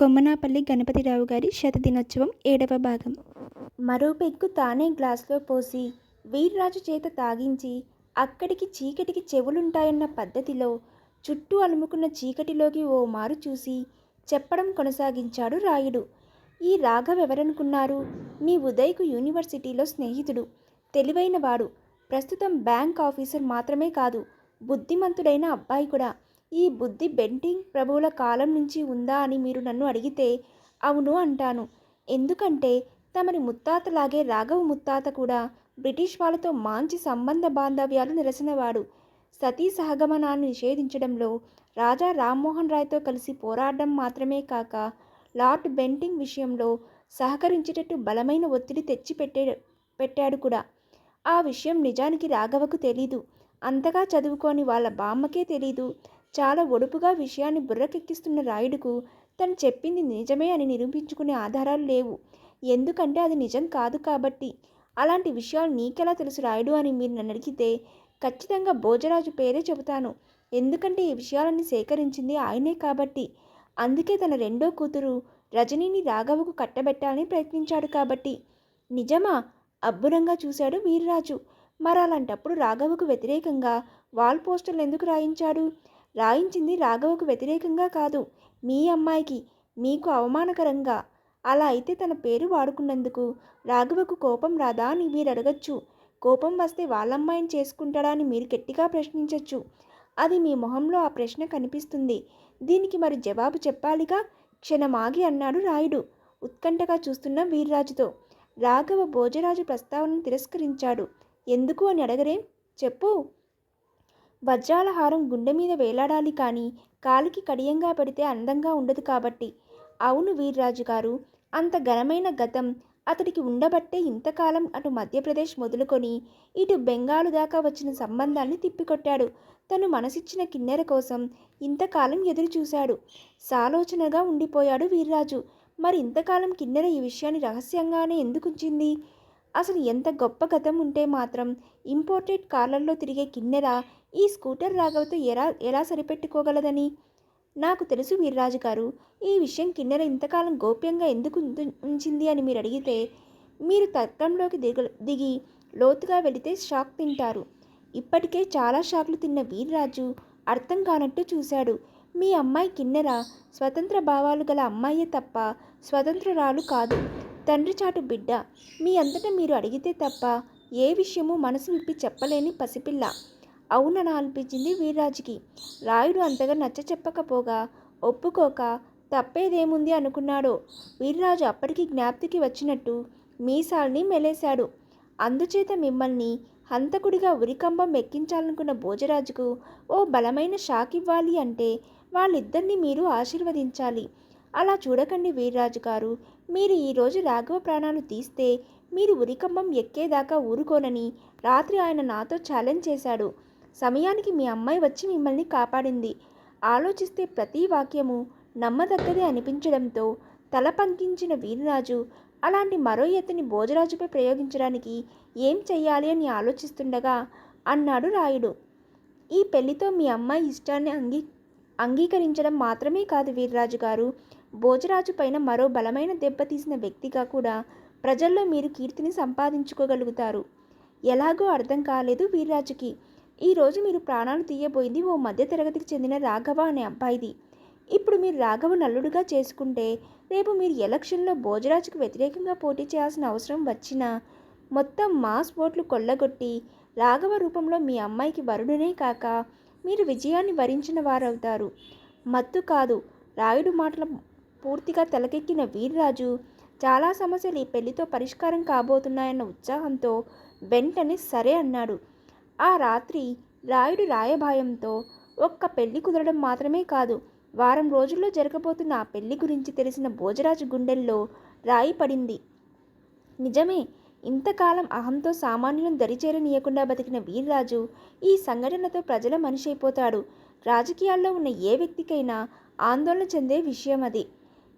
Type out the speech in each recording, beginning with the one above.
కొమ్మనాపల్లి గణపతిరావు గారి శతదినోత్సవం 7వ భాగం. మరో పెగ్గు తానే గ్లాసులో పోసి వీర్రాజు చేత తాగించి అక్కడికి చీకటికి చెవులుంటాయన్న పద్ధతిలో చుట్టూ అలుముకున్న చీకటిలోకి ఓ మారు చూసి చెప్పడం కొనసాగించాడు రాయుడు. ఈ రాఘవ్ ఎవరనుకున్నారు? మీ ఉదయ్కు యూనివర్సిటీలో స్నేహితుడు, తెలివైనవాడు, ప్రస్తుతం బ్యాంక్ ఆఫీసర్ మాత్రమే కాదు, బుద్ధిమంతుడైన అబ్బాయి కూడా. ఈ బుద్ధి బెంటింగ్ ప్రభువుల కాలం నుంచి ఉందా అని మీరు నన్ను అడిగితే అవును అంటాను. ఎందుకంటే తమరి ముత్తాతలాగే రాఘవ ముత్తాత కూడా బ్రిటిష్ వాళ్ళతో మంచి సంబంధ బాంధవ్యాలు నిరసనవాడు. సతీ సహగమనాన్ని నిషేధించడంలో రాజా రామ్మోహన్ రాయ్తో కలిసి పోరాడడం మాత్రమే కాక లార్డ్ బెంటింగ్ విషయంలో సహకరించేటట్టు బలమైన ఒత్తిడి పెట్టాడు కూడా. ఆ విషయం నిజానికి రాఘవకు తెలీదు. అంతగా చదువుకోని వాళ్ళ బామ్మకే తెలీదు. చాలా ఒడుపుగా విషయాన్ని బుర్రకెక్కిస్తున్న రాయుడుకు తను చెప్పింది నిజమే అని నిరూపించుకునే ఆధారాలు లేవు. ఎందుకంటే అది నిజం కాదు కాబట్టి. అలాంటి విషయాలు నీకెలా తెలుసు రాయుడు అని మీరు నన్ను అడిగితే ఖచ్చితంగా భోజరాజు పేరే చెబుతాను. ఎందుకంటే ఈ విషయాలన్నీ సేకరించింది ఆయనే కాబట్టి. అందుకే తన రెండో కూతురు రజనీని రాఘవకు కట్టబెట్టాలని ప్రయత్నించాడు కాబట్టి. నిజమా? అబ్బురంగా చూశాడు వీర్రాజు. మరలాంటప్పుడు రాఘవకు వ్యతిరేకంగా వాల్ పోస్టర్లు ఎందుకు రాయించాడు? రాయించింది రాఘవకు వ్యతిరేకంగా కాదు, మీ అమ్మాయికి, మీకు అవమానకరంగా. అలా అయితే తన పేరు వాడుకున్నందుకు రాఘవకు కోపం రాదా అని మీరు అడగచ్చు. కోపం వస్తే వాళ్ళమ్మాయిని చేసుకుంటాడా అని మీరు గట్టిగా ప్రశ్నించవచ్చు. అది మీ మొహంలో ఆ ప్రశ్న కనిపిస్తుంది. దీనికి మరి జవాబు చెప్పాలిగా. క్షణమాగి అన్నాడు రాయుడు ఉత్కంఠగా చూస్తున్న వీర్రాజుతో. రాఘవ భోజరాజు ప్రస్తావనను తిరస్కరించాడు. ఎందుకు అని అడగరేం? చెప్పు. వజ్రాల హారం గుండె మీద వేలాడాలి కానీ కాలికి కడియంగా పెడితే అందంగా ఉండదు కాబట్టి. అవును వీర్రాజు గారు, అంత ఘనమైన గతం అతడికి ఉండబట్టే ఇంతకాలం అటు మధ్యప్రదేశ్ మొదలుకొని ఇటు బెంగాలు దాకా వచ్చిన సంబంధాన్ని తిప్పికొట్టాడు. తను మనసిచ్చిన కిన్నెర కోసం ఇంతకాలం ఎదురు చూశాడు. సాలోచనగా ఉండిపోయాడు వీర్రాజు. మరి ఇంతకాలం కిన్నెర ఈ విషయాన్ని రహస్యంగానే ఎందుకుంచింది? అసలు ఎంత గొప్ప గతం ఉంటే మాత్రం ఇంపోర్టెడ్ కార్లలో తిరిగే కిన్నెర ఈ స్కూటర్ రాఘవతో ఎలా సరిపెట్టుకోగలదని? నాకు తెలుసు వీర్రాజు గారు, ఈ విషయం కిన్నెర ఇంతకాలం గోప్యంగా ఎందుకు ఉంచింది అని మీరు అడిగితే మీరు తర్కంలోకి దిగి లోతుగా వెళితే షాక్ తింటారు. ఇప్పటికే చాలా షాక్లు తిన్న వీర్రాజు అర్థం కానట్టు చూశాడు. మీ అమ్మాయి కిన్నెర స్వతంత్ర భావాలు గల అమ్మాయే తప్ప స్వతంత్రురాలు కాదు. తండ్రి చాటు బిడ్డ. మీ అంతటా మీరు అడిగితే తప్ప ఏ విషయమూ మనసు విప్పి చెప్పలేని పసిపిల్ల. అవునని అనిపించింది వీర్రాజుకి. రాయుడు అంతగా నచ్చ చెప్పకపోగా ఒప్పుకోక తప్పేదేముంది అనుకున్నాడో. వీర్రాజు అప్పటికి జ్ఞాప్తికి వచ్చినట్టు మీసాల్ని మెలేశాడు. అందుచేత మిమ్మల్ని హంతకుడిగా ఉరికంబం ఎక్కించాలనుకున్న భోజరాజుకు ఓ బలమైన షాక్ ఇవ్వాలి అంటే వాళ్ళిద్దరినీ మీరు ఆశీర్వదించాలి. అలా చూడకండి వీర్రాజు గారు, మీరు ఈరోజు రాఘవ ప్రాణాలు తీస్తే మీరు ఉరికంబం ఎక్కేదాకా ఊరుకోనని రాత్రి ఆయన నాతో ఛాలెంజ్ చేశాడు. సమయానికి మీ అమ్మాయి వచ్చి మిమ్మల్ని కాపాడింది. ఆలోచిస్తే ప్రతి వాక్యము నమ్మదగ్గదే అనిపించడంతో తల పంకించిన వీర్రాజు అలాంటి మరో ఎత్తుని భోజరాజుపై ప్రయోగించడానికి ఏం చెయ్యాలి అని ఆలోచిస్తుండగా అన్నాడు రాయుడు. ఈ పెళ్లితో మీ అమ్మాయి ఇష్టాన్ని అంగీకరించడం మాత్రమే కాదు వీర్రాజు గారు, భోజరాజు పైన మరో బలమైన దెబ్బతీసిన వ్యక్తిగా కూడా ప్రజల్లో మీరు కీర్తిని సంపాదించుకోగలుగుతారు. ఎలాగో అర్థం కాలేదు వీర్రాజుకి. ఈరోజు మీరు ప్రాణాలు తీయబోయింది ఓ మధ్యతరగతికి చెందిన రాఘవ అనే అబ్బాయిది. ఇప్పుడు మీరు రాఘవ నల్లుడుగా చేసుకుంటే రేపు మీరు ఎలక్షన్లో భోజరాజుకు వ్యతిరేకంగా పోటీ చేయాల్సిన అవసరం వచ్చినా మొత్తం మాస్ ఓట్లు కొల్లగొట్టి రాఘవ రూపంలో మీ అమ్మాయికి వరుడునే కాక మీరు విజయాన్ని వరించిన వారవుతారు. మత్తు కాదు. రాయుడు మాటల పూర్తిగా తలకెక్కిన వీర్రాజు చాలా సమస్యలు ఈ పెళ్లితో పరిష్కారం కాబోతున్నాయన్న ఉత్సాహంతో వెంటనే సరే అన్నాడు. ఆ రాత్రి రాయుడు రాయభాయంతో ఒక్క పెళ్లి కుదరడం మాత్రమే కాదు, వారం రోజుల్లో జరగబోతున్న ఆ పెళ్లి గురించి తెలిసిన భోజరాజు గుండెల్లో రాయి పడింది. నిజమే, ఇంతకాలం అహంతో సామాన్యులను దరిచేరనీయకుండా బతికిన వీర్రాజు ఈ సంఘటనతో ప్రజల మనిషి అయిపోతాడు. రాజకీయాల్లో ఉన్న ఏ వ్యక్తికైనా ఆందోళన చెందే విషయం అది.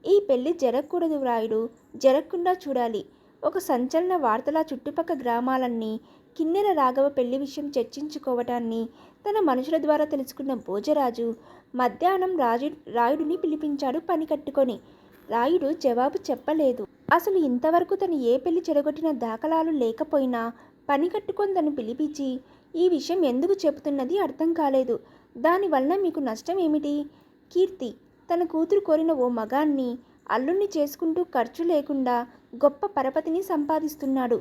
ఈ పెళ్లి జరగకూడదు రాయుడు, జరగకుండా చూడాలి. ఒక సంచలన వార్తలా చుట్టుపక్క గ్రామాలన్నీ కిన్నెర రాఘవ పెళ్లి విషయం చర్చించుకోవటాన్ని తన మనుషుల ద్వారా తెలుసుకున్న భోజరాజు మధ్యాహ్నం రాయుడిని పిలిపించాడు పని కట్టుకొని. రాయుడు జవాబు చెప్పలేదు. అసలు ఇంతవరకు తను ఏ పెళ్లి చెడగొట్టిన దాఖలాలు లేకపోయినా పని కట్టుకొని తను పిలిపించి ఈ విషయం ఎందుకు చెబుతున్నది అర్థం కాలేదు. దానివల్ల మీకు నష్టం ఏమిటి? కీర్తి తన కూతురు కోరిన ఓ మగాన్ని అల్లుణ్ణి చేసుకుంటూ ఖర్చు లేకుండా గొప్ప పరపతిని సంపాదిస్తున్నాడు.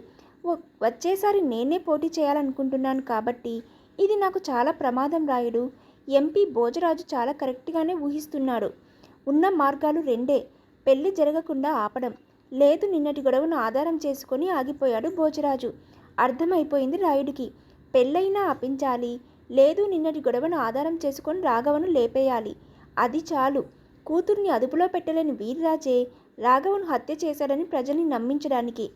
వచ్చేసారి నేనే పోటీ చేయాలనుకుంటున్నాను కాబట్టి ఇది నాకు చాలా ప్రమాదం రాయుడు. ఎంపీ భోజరాజు చాలా కరెక్ట్గానే ఊహిస్తున్నాడు. ఉన్న మార్గాలు రెండే, పెళ్లి జరగకుండా ఆపడం, లేదు నిన్నటి గొడవను ఆధారం చేసుకొని ఆగిపోయాడు భోజరాజు. అర్థమైపోయింది రాయుడికి. పెళ్ళైనా ఆపించాలి, లేదు నిన్నటి గొడవను ఆధారం చేసుకొని రాఘవను లేపేయాలి. అది చాలు. కూతుర్ని అదుపులో పెట్టలేని వీర్రాజే రాఘవను హత్య చేశాడని ప్రజల్ని నమ్మించడానికి.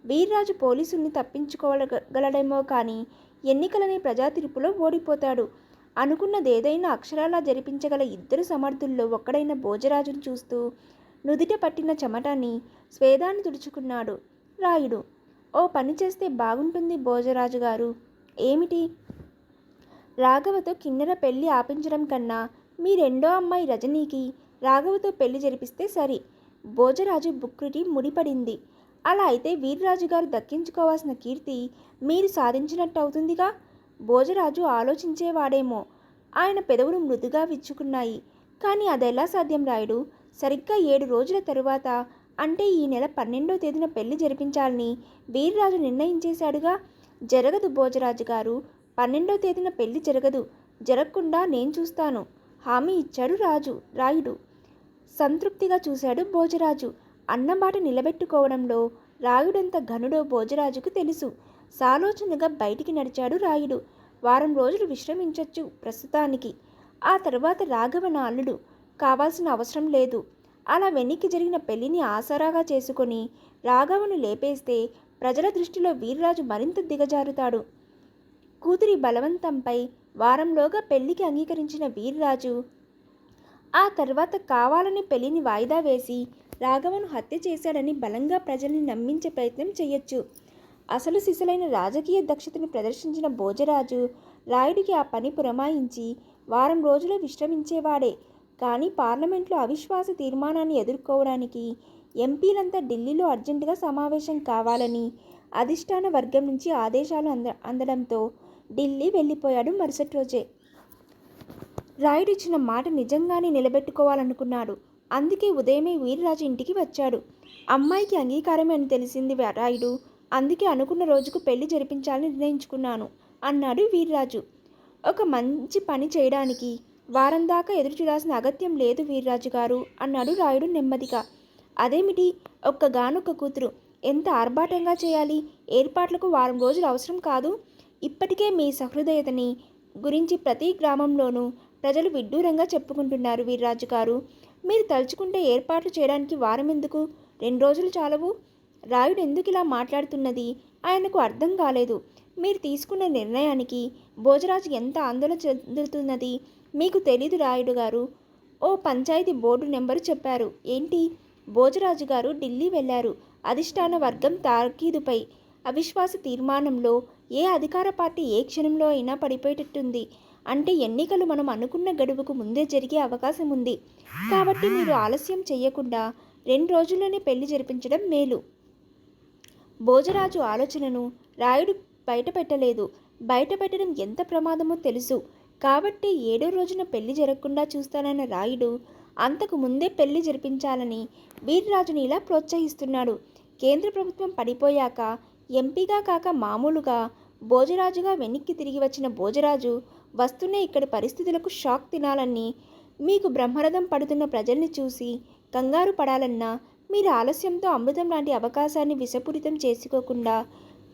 వీర్రాజు పోలీసుల్ని తప్పించుకోగలడేమో కానీ ఎన్నికలనే ప్రజా తీర్పులో ఓడిపోతాడు. అనుకున్నదేదైనా అక్షరాలా జరిపించగల ఇద్దరు సమర్థుల్లో ఒక్కడైన భోజరాజును చూస్తూ నుదిట పట్టిన చెమటాన్ని స్వేదాన్ని తుడుచుకున్నాడు రాయుడు. ఓ పని చేస్తే బాగుంటుంది భోజరాజు గారు. ఏమిటి? రాఘవతో కిన్నెర పెళ్లి ఆపించడం కన్నా మీ రెండో అమ్మాయి రజనీకి రాఘవతో పెళ్లి జరిపిస్తే సరి. భోజరాజు బుక్కిటి ముడిపడింది. అలా అయితే వీర్రాజు గారు దక్కించుకోవాల్సిన కీర్తి మీరు సాధించినట్టు అవుతుందిగా. భోజరాజు ఆలోచించేవాడేమో. ఆయన పెదవులు మృదుగా విచ్చుకున్నాయి. కానీ అదెలా సాధ్యం రాయుడు? సరిగ్గా 7 రోజుల తరువాత, అంటే ఈ నెల 12వ తేదీన పెళ్లి జరిపించాలని వీర్రాజు నిర్ణయించేశాడుగా. జరగదు భోజరాజు గారు, 12వ తేదీన పెళ్లి జరగదు. జరగకుండా నేను చూస్తాను, హామీ ఇచ్చాడు రాయుడు. సంతృప్తిగా చూశాడు భోజరాజు. అన్నమాట నిలబెట్టుకోవడంలో రాయుడంత ఘనుడో భోజరాజుకు తెలుసు. సాలోచనగా బయటికి నడిచాడు రాయుడు. వారం రోజులు విశ్రమించొచ్చు ప్రస్తుతానికి. ఆ తర్వాత రాఘవ నా అల్లుడు కావాల్సిన అవసరం లేదు. అలా వెనక్కి జరిగిన పెళ్లిని ఆసరాగా చేసుకొని రాఘవను లేపేస్తే ప్రజల దృష్టిలో వీర్రాజు మరింత దిగజారుతాడు. కూతురి బలవంతంపై వారంలోగా పెళ్లికి అంగీకరించిన వీర్రాజు ఆ తర్వాత కావాలని పెళ్లిని వాయిదా వేసి రాఘవను హత్య చేశాడని బలంగా ప్రజల్ని నమ్మించే ప్రయత్నం చేయొచ్చు. అసలు సిసలైన రాజకీయ దక్షతను ప్రదర్శించిన భోజరాజు రాయుడికి ఆ పని పురమాయించి వారం రోజులు విశ్రమించేవాడే. కానీ పార్లమెంట్లో అవిశ్వాస తీర్మానాన్ని ఎదుర్కోవడానికి ఎంపీలంతా ఢిల్లీలో అర్జెంటుగా సమావేశం కావాలని అధిష్టాన వర్గం నుంచి ఆదేశాలు అందడంతో ఢిల్లీ వెళ్ళిపోయాడు మరుసటి రోజే. రాయుడు ఇచ్చిన మాట నిజంగానే నిలబెట్టుకోవాలనుకున్నాడు. అందుకే ఉదయమే వీర్రాజు ఇంటికి వచ్చాడు. అమ్మాయికి అంగీకారమే అని తెలిసింది రాయుడు. అందుకే అనుకున్న రోజుకు పెళ్లి జరిపించాలని నిర్ణయించుకున్నాను అన్నాడు వీర్రాజు. ఒక మంచి పని చేయడానికి వారం దాకా ఎదురు చూడాల్సిన అగత్యం లేదు వీర్రాజు గారు అన్నాడు రాయుడు నెమ్మదిగా. అదేమిటి? ఒక్కగానొక్క కూతురు, ఎంత ఆర్భాటంగా చేయాలి? ఏర్పాట్లకు వారం రోజులు అవసరం కాదు. ఇప్పటికే మీ సహృదయతని గురించి ప్రతి గ్రామంలోనూ ప్రజలు విడ్డూరంగా చెప్పుకుంటున్నారు వీర్రాజు గారు. మీరు తలుచుకుంటే ఏర్పాట్లు చేయడానికి వారం ఎందుకు, 2 రోజులు చాలవు. రాయుడు ఎందుకు ఇలా మాట్లాడుతున్నది ఆయనకు అర్థం కాలేదు. మీరు తీసుకున్న నిర్ణయానికి భోజరాజు ఎంత ఆందోళన చెందుతున్నది మీకు తెలీదు రాయుడు గారు. ఓ పంచాయతీ బోర్డు నెంబరు చెప్పారు. ఏంటి? భోజరాజు గారు ఢిల్లీ వెళ్లారు. అధిష్టాన వర్గం తాకీదుపై అవిశ్వాస తీర్మానంలో ఏ అధికార పార్టీ ఏ క్షణంలో అయినా పడిపోయేటట్టుంది. అంటే ఎన్నికలు మనం అనుకున్న గడువుకు ముందే జరిగే అవకాశం ఉంది. కాబట్టి మీరు ఆలస్యం చేయకుండా 2 రోజుల్లోనే పెళ్లి జరిపించడం మేలు. భోజరాజు ఆలోచనను రాయుడు బయటపెట్టలేదు. బయటపెట్టడం ఎంత ప్రమాదమో తెలుసు. కాబట్టి 7వ రోజున పెళ్లి జరగకుండా చూస్తానన్న రాయుడు అంతకు ముందే పెళ్లి జరిపించాలని వీర్రాజుని ఇలా ప్రోత్సహిస్తున్నాడు. కేంద్ర ప్రభుత్వం పడిపోయాక ఎంపీగా కాక మామూలుగా భోజరాజుగా వెనక్కి తిరిగి వచ్చిన భోజరాజు వస్తూనే ఇక్కడి పరిస్థితులకు షాక్ తినాలని, మీకు బ్రహ్మరథం పడుతున్న ప్రజల్ని చూసి కంగారు పడాలన్నా మీరు ఆలస్యంతో అమృతం లాంటి అవకాశాన్ని విషపూరితం చేసుకోకుండా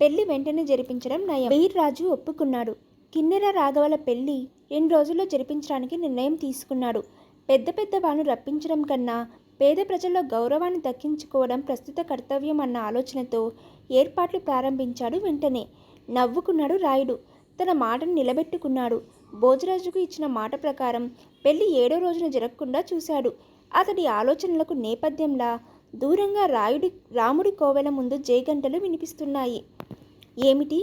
పెళ్లి వెంటనే జరిపించడం నయం. వీర్రాజు ఒప్పుకున్నాడు. కిన్నెర రాఘవల పెళ్లి 2 రోజుల్లో జరిపించడానికి నిర్ణయం తీసుకున్నాడు. పెద్ద పెద్ద వాళ్ళను రప్పించడం కన్నా పేద ప్రజల్లో గౌరవాన్ని దక్కించుకోవడం ప్రస్తుత కర్తవ్యం అన్న ఆలోచనతో ఏర్పాట్లు ప్రారంభించాడు. వెంటనే నవ్వుకున్నాడు రాయుడు. తన మాటను నిలబెట్టుకున్నాడు. భోజరాజుకు ఇచ్చిన మాట ప్రకారం పెళ్లి 7వ రోజున జరగకుండా చూశాడు. అతడి ఆలోచనలకు నేపథ్యంలా దూరంగా రాముడి కోవెల ముందు జయగంటలు వినిపిస్తున్నాయి. ఏమిటి?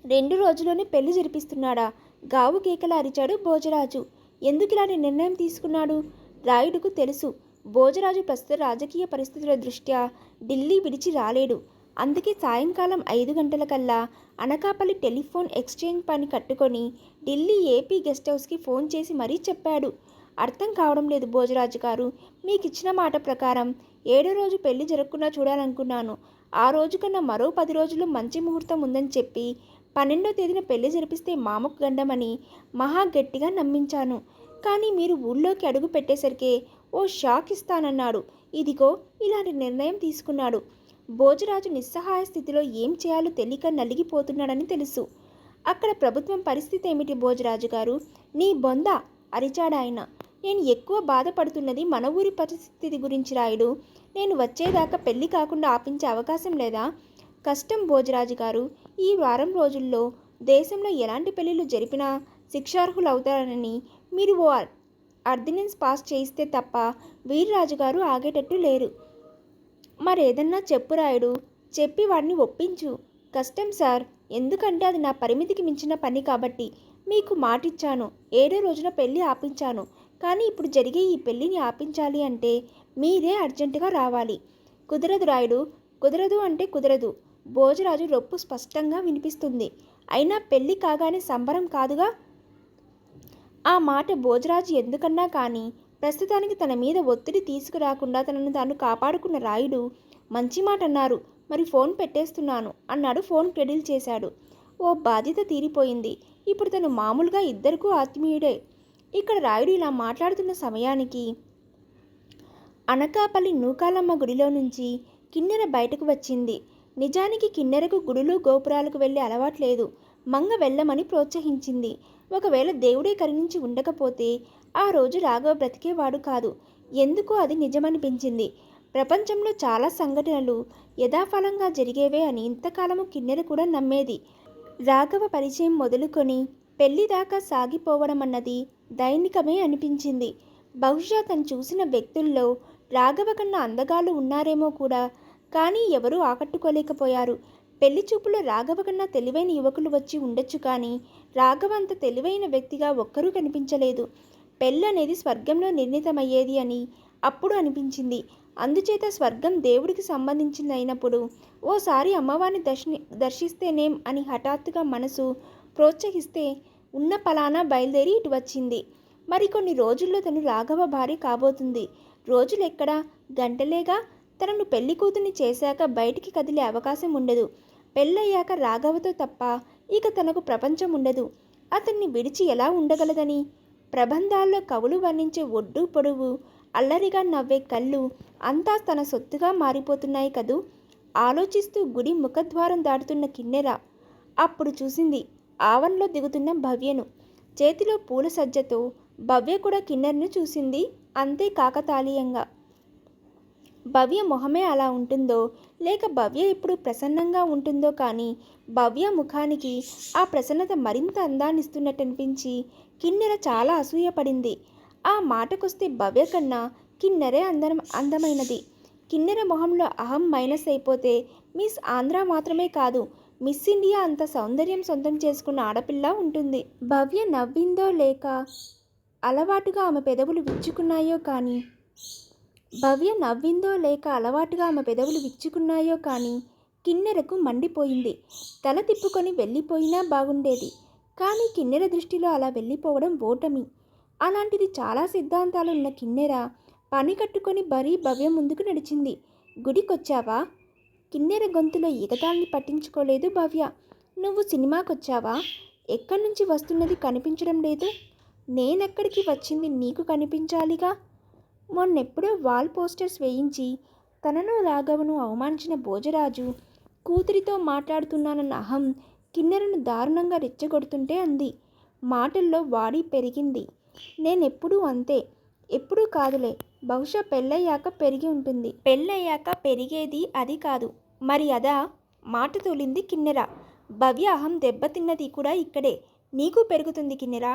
2 రోజుల్లోనే పెళ్లి జరిపిస్తున్నాడా? గావు కేకలా అరిచాడు భోజరాజు. ఎందుకు ఇలాంటి నిర్ణయం తీసుకున్నాడు? రాయుడుకు తెలుసు భోజరాజు ప్రస్తుత రాజకీయ పరిస్థితుల దృష్ట్యా ఢిల్లీ విడిచి రాలేడు. అందుకే సాయంకాలం 5 గంటలకల్లా అనకాపల్లి టెలిఫోన్ ఎక్స్చేంజ్ పని కట్టుకొని ఢిల్లీ ఏపీ గెస్ట్ హౌస్కి ఫోన్ చేసి మరీ చెప్పాడు. అర్థం కావడం లేదు భోజరాజు గారు. మీకు ఇచ్చిన మాట ప్రకారం 7వ రోజు పెళ్లి జరగకుండా చూడాలనుకున్నాను. ఆ రోజు కన్నా మరో 10 రోజుల్లో మంచి ముహూర్తం ఉందని చెప్పి 12వ తేదీన పెళ్లి జరిపిస్తే మామకు గండమని మహా గట్టిగా నమ్మించాను. కానీ మీరు ఊళ్ళోకి అడుగు పెట్టేసరికే ఓ షాక్ ఇస్తానన్నాడు. ఇదిగో ఇలాంటి నిర్ణయం తీసుకున్నాడు. భోజరాజు నిస్సహాయ స్థితిలో ఏం చేయాలో తెలియక నలిగిపోతున్నాడని తెలుసు. అక్కడ ప్రభుత్వం పరిస్థితి ఏమిటి భోజరాజు గారు? నీ బొంద అరిచాడాయన. నేను ఎక్కువ బాధపడుతున్నది మన ఊరి పరిస్థితి గురించి రాయుడు. నేను వచ్చేదాకా పెళ్లి కాకుండా ఆపించే అవకాశం లేదా? కష్టం భోజరాజు గారు. ఈ వారం రోజుల్లో దేశంలో ఎలాంటి పెళ్లిళ్ళు జరిపినా శిక్షార్హులు అవుతారని మీరు ఓ ఆర్డినెన్స్ పాస్ చేయిస్తే తప్ప వీర్రాజు గారు ఆగేటట్టు లేరు. మరేదన్నా చెప్పు రాయుడు. చెప్పి వాడిని ఒప్పించు. కష్టం సార్. ఎందుకంటే అది నా పరిమితికి మించిన పని కాబట్టి. మీకు మాటిచ్చాను. 7వ రోజున పెళ్లి ఆపించాను. కానీ ఇప్పుడు జరిగే ఈ పెళ్లిని ఆపించాలి అంటే మీరే అర్జెంటుగా రావాలి. కుదరదు రాయుడు. కుదరదు అంటే కుదరదు. భోజరాజు రొప్పు స్పష్టంగా వినిపిస్తుంది. అయినా పెళ్లి కాగానే సంబరం కాదుగా. ఆ మాట భోజరాజు ఎందుకన్నా కానీ ప్రస్తుతానికి తన మీద ఒత్తిడి తీసుకురాకుండా తనను తాను కాపాడుకున్న రాయుడు మంచి మాట అన్నారు. మరి ఫోన్ పెట్టేస్తున్నాను అన్నాడు. ఫోన్ క్రెడిల్ చేశాడు. ఓ బాధ్యత తీరిపోయింది. ఇప్పుడు తను మామూలుగా ఇద్దరికూ ఆత్మీయుడే. ఇక్కడ రాయుడు ఇలా మాట్లాడుతున్న సమయానికి అనకాపల్లి నూకాలమ్మ గుడిలో నుంచి కిన్నెర బయటకు వచ్చింది. నిజానికి కిన్నెరకు గుడులు గోపురాలకు వెళ్ళే అలవాట్లేదు. మంగ వెళ్ళమని ప్రోత్సహించింది. ఒకవేళ దేవుడే కరుణించి ఉండకపోతే ఆ రోజు రాఘవ బ్రతికేవాడు కాదు. ఎందుకో అది నిజమనిపించింది. ప్రపంచంలో చాలా సంఘటనలు యథాఫలంగా జరిగేవే అని ఇంతకాలము కిన్నెర కూడా నమ్మేది. రాఘవ పరిచయం మొదలుకొని పెళ్లి దాకా సాగిపోవడం అన్నది దైనికమే అనిపించింది. బహుశా తను చూసిన వ్యక్తుల్లో రాఘవ కన్నా అందగాళ్ళు ఉన్నారేమో కూడా. కానీ ఎవరూ ఆకట్టుకోలేకపోయారు. పెళ్లి చూపులో రాఘవ కన్నా తెలివైన యువకులు వచ్చి ఉండొచ్చు, కానీ రాఘవ అంత తెలివైన వ్యక్తిగా ఒక్కరూ కనిపించలేదు. పెళ్ళనేది స్వర్గంలో నిర్ణీతమయ్యేది అని అప్పుడు అనిపించింది. అందుచేత స్వర్గం దేవుడికి సంబంధించింది అయినప్పుడు ఓసారి అమ్మవారిని దర్శిస్తేనేం అని హఠాత్తుగా మనసు ప్రోత్సహిస్తే ఉన్న పలానా బయలుదేరి ఇటు వచ్చింది. మరికొన్ని రోజుల్లో తను రాఘవ భార్య కాబోతుంది. రోజులెక్కడా, గంటలేగా. తనను పెళ్లి కూతుర్ని చేశాక బయటికి కదిలే అవకాశం ఉండదు. పెళ్ళయ్యాక రాఘవతో తప్ప ఇక తనకు ప్రపంచం ఉండదు. అతన్ని విడిచి ఎలా ఉండగలదని ప్రబంధాల్లో కవులు వర్ణించే ఒడ్డు పొడువు, అల్లరిగా నవ్వే కళ్ళు అంతా తన సొత్తుగా మారిపోతున్నాయి కదూ. ఆలోచిస్తూ గుడి ముఖద్వారం దాటుతున్న కిన్నెర అప్పుడు చూసింది ఆవరణలో దిగుతున్న భవ్యను. చేతిలో పూల సజ్జతో భవ్య కూడా కిన్నెరను చూసింది. అంతే కాకతాళీయంగా. భవ్య మొహమే అలా ఉంటుందో లేక భవ్య ఎప్పుడు ప్రసన్నంగా ఉంటుందో కానీ భవ్య ముఖానికి ఆ ప్రసన్నత మరింత అందాన్నిస్తున్నట్టు అనిపించి కిన్నెర చాలా అసూయపడింది. ఆ మాటకొస్తే భవ్య కన్నా కిన్నెరే అందమైనది. కిన్నెర మొహంలో అహం మైనస్ అయిపోతే మిస్ ఆంధ్ర మాత్రమే కాదు, మిస్ ఇండియా అంత సౌందర్యం సొంతం చేసుకున్న ఆడపిల్ల ఉంటుంది. భవ్య నవ్విందో లేక అలవాటుగా ఆమె పెదవులు విచ్చుకున్నాయో కానీ కిన్నెరకు మండిపోయింది. తల తిప్పుకొని వెళ్ళిపోయినా బాగుండేది. కానీ కిన్నెర దృష్టిలో అలా వెళ్ళిపోవడం ఓటమి. అలాంటిది చాలా సిద్ధాంతాలున్న కిన్నెర పని కట్టుకొని బరీ భవ్య ముందుకు నడిచింది. గుడికొచ్చావా? కిన్నెర గొంతులో ఎగతాళిని పట్టించుకోలేదు భవ్య. నువ్వు సినిమాకొచ్చావా? ఎక్కడి నుంచి వస్తున్నది కనిపించడం లేదు. నేనెక్కడికి వచ్చింది నీకు కనిపించాలిగా. మొన్నెప్పుడో వాల్ పోస్టర్స్ వేయించి తనను రాఘవను అవమానించిన భోజరాజు కూతురితో మాట్లాడుతున్నానన్న అహం కిన్నెరను దారుణంగా రెచ్చగొడుతుంటే అంది. మాటల్లో వాడి పెరిగింది. నేనెప్పుడూ అంతే. ఎప్పుడూ కాదులే, బహుశా పెళ్ళయ్యాక పెరిగి ఉంటుంది. పెళ్ళయ్యాక పెరిగేది అది కాదు. మరి అదా? మాట తోలింది కిన్నెర. భవ్య అహం దెబ్బతిన్నది కూడా ఇక్కడే. నీకు పెరుగుతుంది కిన్నెర,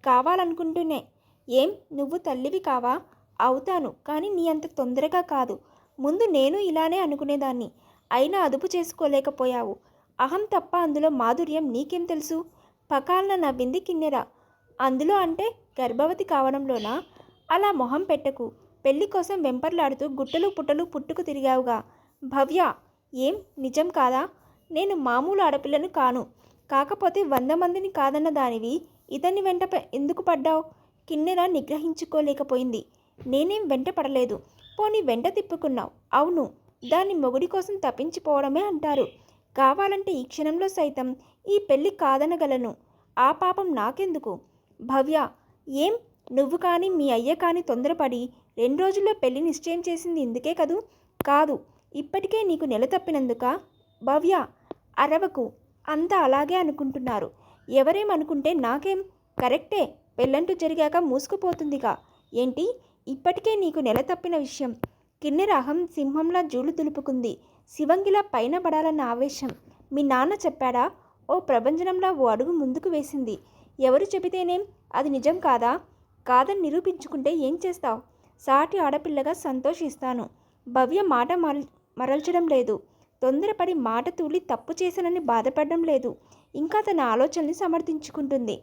కావాలనుకుంటూనే. ఏం నువ్వు తల్లివి కావా? అవుతాను, కానీ నీ అంత తొందరగా కాదు. ముందు నేను ఇలానే అనుకునేదాన్ని. అయినా అదుపు చేసుకోలేకపోయావు. అహం తప్ప అందులో మాధుర్యం నీకేం తెలుసు? పకాలన నవ్వింది కిన్నెర. అందులో అంటే గర్భవతి కావడంలోనా? అలా మొహం పెట్టకు. పెళ్లి కోసం వెంపర్లాడుతూ గుట్టలు పుట్టలు పుట్టుకు తిరిగావుగా. భవ్య, ఏం నిజం కాదా? నేను మామూలు ఆడపిల్లను కాను. కాకపోతే 100 మందిని కాదన్న దానివి ఇతన్ని వెంట ఎందుకు పడ్డావు? కిన్నెర నిగ్రహించుకోలేకపోయింది. నేనేం వెంట పడలేదు. పోనీ వెంట తిప్పుకున్నావు. అవును, దాన్ని మొగుడి కోసం తప్పించిపోవడమే అంటారు. కావాలంటే ఈ క్షణంలో సైతం ఈ పెళ్లి కాదనగలను. ఆ పాపం నాకెందుకు? భవ్య, ఏం నువ్వు కానీ మీ అయ్య కానీ తొందరపడి 2 రోజుల్లో పెళ్లి నిశ్చయం చేసింది ఇందుకే కదూ? కాదు, ఇప్పటికే నీకు నెల తప్పినందుక? భవ్య, అరవకు. అంతా అలాగే అనుకుంటున్నారు. ఎవరేమనుకుంటే నాకేం? కరెక్టే, పెళ్ళంటూ జరిగాక మూసుకుపోతుందిగా. ఏంటి, ఇప్పటికే నీకు నెల తప్పిన విషయం? కిన్నెర అహం సింహంలా జూలు దులుపుకుంది. శివంగిలా పైన పడాలన్న ఆవేశం. మీ నాన్న చెప్పాడా? ఓ ప్రభంజనంలా ఓ అడుగు ముందుకు వేసింది. ఎవరు చెబితేనేం? అది నిజం కాదా? కాదని నిరూపించుకుంటే ఏం చేస్తావు? సాటి ఆడపిల్లగా సంతోషిస్తాను. భవ్య మాట మరల్చడం లేదు. తొందరపడి మాట తూలి తప్పు చేశానని బాధపడడం లేదు. ఇంకా తన ఆలోచనల్ని సమర్థించుకుంటుంది.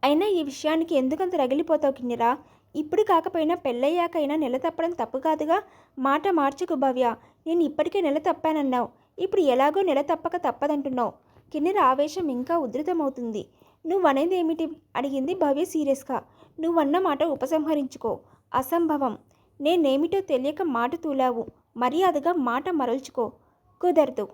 అయినా ఈ విషయానికి ఎందుకంత రగిలిపోతావు కిన్నెరా? ఇప్పుడు కాకపోయినా పెళ్ళయ్యాకైనా నెల తప్పడం తప్పు కాదుగా. మాట మార్చుకు భవ్య. నేను ఇప్పటికే నెల తప్పానన్నావు. ఇప్పుడు ఎలాగో నెల తప్పక తప్పదంటున్నావు. కిన్నెర ఆవేశం ఇంకా ఉధృతమవుతుంది. నువ్వనేదేమిటి? అడిగింది భవ్య సీరియస్గా. నువ్వన్న మాట ఉపసంహరించుకో. అసంభవం. నేనేమిటో తెలియక మాట తూలావు. మర్యాదగా మాట మరల్చుకో. కుదరదు.